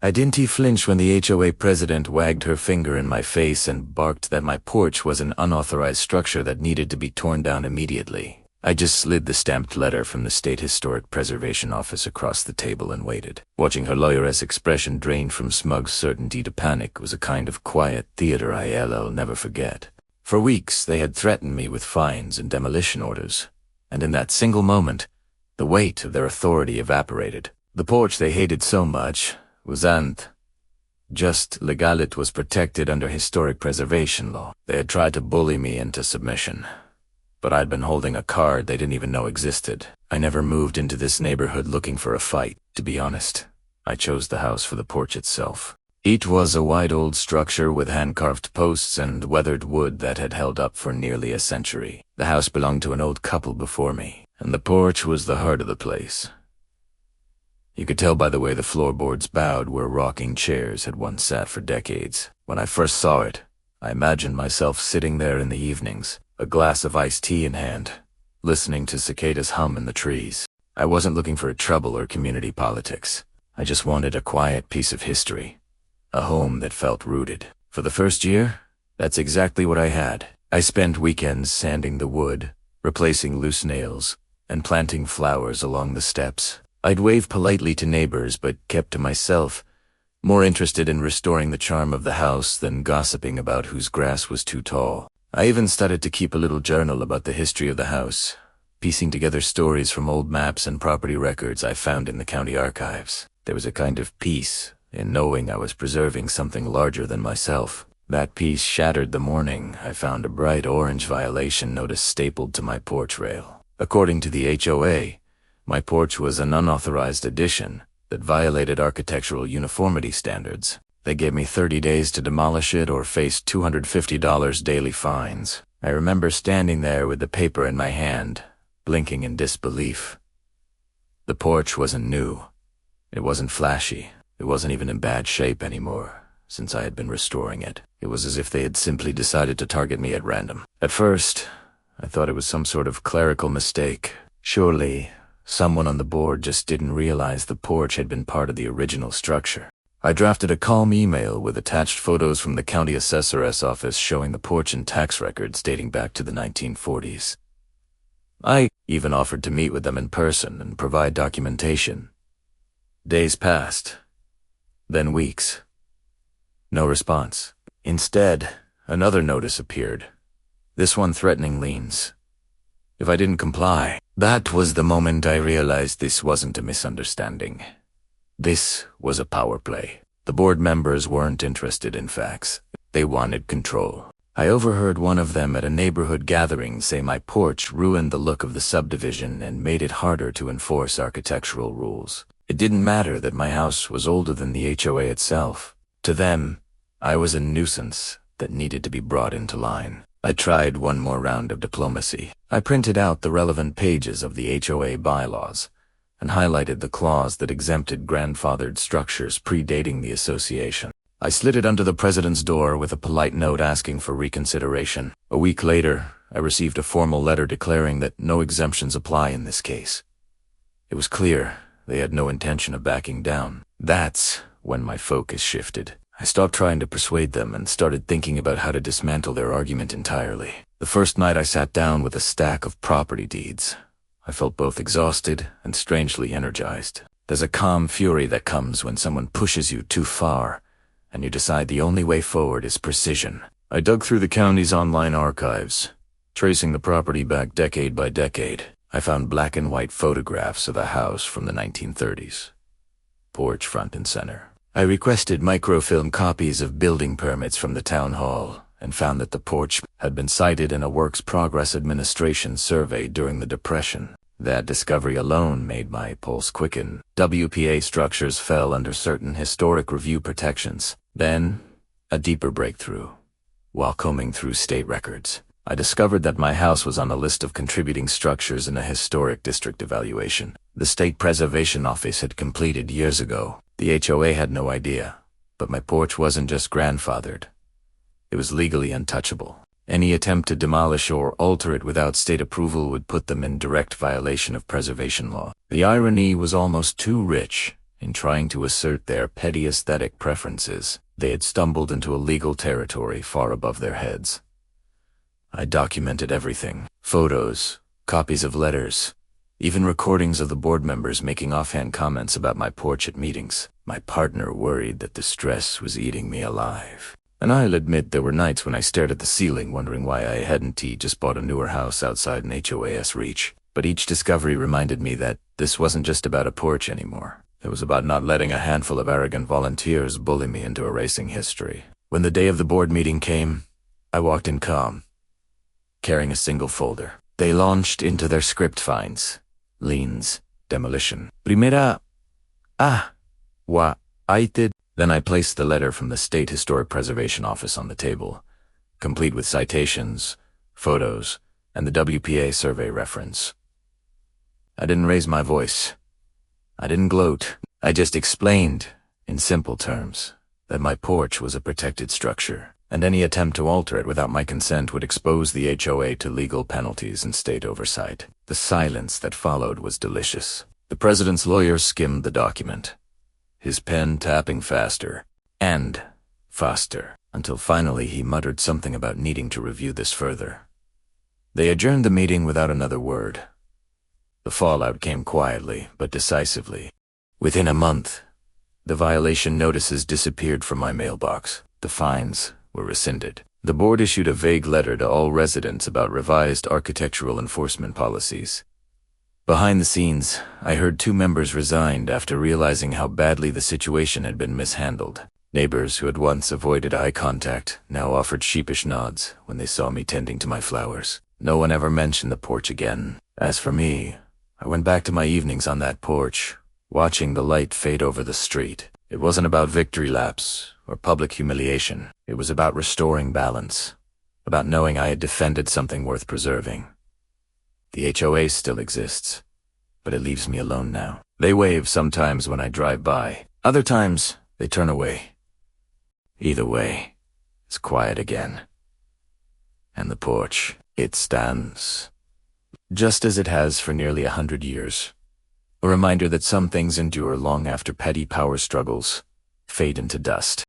I didn't flinch when the HOA president wagged her finger in my face and barked that my porch was an unauthorized structure that needed to be torn down immediately. I just slid the stamped letter from the State Historic Preservation Office across the table and waited. Watching her lawyeress expression drain from smug certainty to panic was a kind of quiet theater I'll never forget. For weeks, they had threatened me with fines and demolition orders, and in that single moment, the weight of their authority evaporated. The porch they hated so much wasn't just legal, it was protected under historic preservation law. They had tried to bully me into submission, but I'd been holding a card they didn't even know existed. I never moved into this neighborhood looking for a fight, to be honest. I chose the house for the porch itself. It was a wide old structure with hand-carved posts and weathered wood that had held up for nearly a century. The house belonged to an old couple before me, and the porch was the heart of the place. You could tell by the way the floorboards bowed where rocking chairs had once sat for decades. When I first saw it, I imagined myself sitting there in the evenings, a glass of iced tea in hand, listening to cicadas hum in the trees. I wasn't looking for trouble or community politics. I just wanted a quiet piece of history, a home that felt rooted. For the first year, that's exactly what I had. I spent weekends sanding the wood, replacing loose nails, and planting flowers along the steps. I'd wave politely to neighbors but kept to myself, more interested in restoring the charm of the house than gossiping about whose grass was too tall. I even started to keep a little journal about the history of the house, piecing together stories from old maps and property records I found in the county archives. There was a kind of peace in knowing I was preserving something larger than myself. That peace shattered the morning I found a bright orange violation notice stapled to my porch rail. According to the HOA, my porch was an unauthorized addition that violated architectural uniformity standards. They gave me 30 days to demolish it or face $250 daily fines. I remember standing there with the paper in my hand, blinking in disbelief. The porch wasn't new. It wasn't flashy. It wasn't even in bad shape anymore, since I had been restoring it. It was as if they had simply decided to target me at random. At first, I thought it was some sort of clerical mistake. Surely, someone on the board just didn't realize the porch had been part of the original structure. I drafted a calm email with attached photos from the county assessor's office showing the porch and tax records dating back to the 1940s. I even offered to meet with them in person and provide documentation. Days passed, then weeks. No response. Instead, another notice appeared, this one threatening liens if I didn't comply. That was the moment I realized this wasn't a misunderstanding. This was a power play. The board members weren't interested in facts. They wanted control. I overheard one of them at a neighborhood gathering say my porch ruined the look of the subdivision and made it harder to enforce architectural rules. It didn't matter that my house was older than the HOA itself. To them, I was a nuisance that needed to be brought into line. I tried one more round of diplomacy. I printed out the relevant pages of the HOA bylaws and highlighted the clause that exempted grandfathered structures predating the association. I slid it under the president's door with a polite note asking for reconsideration. A week later, I received a formal letter declaring that no exemptions apply in this case. It was clear they had no intention of backing down. That's when my focus shifted. I stopped trying to persuade them and started thinking about how to dismantle their argument entirely. The first night I sat down with a stack of property deeds. I felt both exhausted and strangely energized. There's a calm fury that comes when someone pushes you too far, and you decide the only way forward is precision. I dug through the county's online archives, tracing the property back decade by decade. I found black and white photographs of the house from the 1930s. Porch front and center. I requested microfilm copies of building permits from the town hall and found that the porch had been cited in a Works Progress Administration survey during the Depression. That discovery alone made my pulse quicken. WPA structures fell under certain historic review protections. Then, a deeper breakthrough. While combing through state records, I discovered that my house was on a list of contributing structures in a historic district evaluation the State Preservation Office had completed years ago. The HOA had no idea, but my porch wasn't just grandfathered. It was legally untouchable. Any attempt to demolish or alter it without state approval would put them in direct violation of preservation law. The irony was almost too rich. In trying to assert their petty aesthetic preferences, they had stumbled into a legal territory far above their heads. I documented everything. Photos, copies of letters, even recordings of the board members making offhand comments about my porch at meetings. My partner worried that the stress was eating me alive. And I'll admit there were nights when I stared at the ceiling wondering why I hadn't just bought a newer house outside an HOA's reach. But each discovery reminded me that this wasn't just about a porch anymore. It was about not letting a handful of arrogant volunteers bully me into erasing history. When the day of the board meeting came, I walked in calm, carrying a single folder. They launched into their script finds. Liens, demolition. Primera. Waited. Then I placed the letter from the State Historic Preservation Office on the table, complete with citations, photos, and the WPA survey reference. I didn't raise my voice. I didn't gloat. I just explained, in simple terms, that my porch was a protected structure, and any attempt to alter it without my consent would expose the HOA to legal penalties and state oversight. The silence that followed was delicious. The president's lawyer skimmed the document, his pen tapping faster and faster, until finally he muttered something about needing to review this further. They adjourned the meeting without another word. The fallout came quietly, but decisively. Within a month, the violation notices disappeared from my mailbox. The fines were rescinded. The board issued a vague letter to all residents about revised architectural enforcement policies. Behind the scenes, I heard 2 members resigned after realizing how badly the situation had been mishandled. Neighbors who had once avoided eye contact now offered sheepish nods when they saw me tending to my flowers. No one ever mentioned the porch again. As for me, I went back to my evenings on that porch, watching the light fade over the street. It wasn't about victory laps or public humiliation. It was about restoring balance, about knowing I had defended something worth preserving. The HOA still exists, but it leaves me alone now. They wave sometimes when I drive by. Other times, they turn away. Either way, it's quiet again. And the porch, it stands, just as it has for nearly 100 years. A reminder that some things endure long after petty power struggles fade into dust.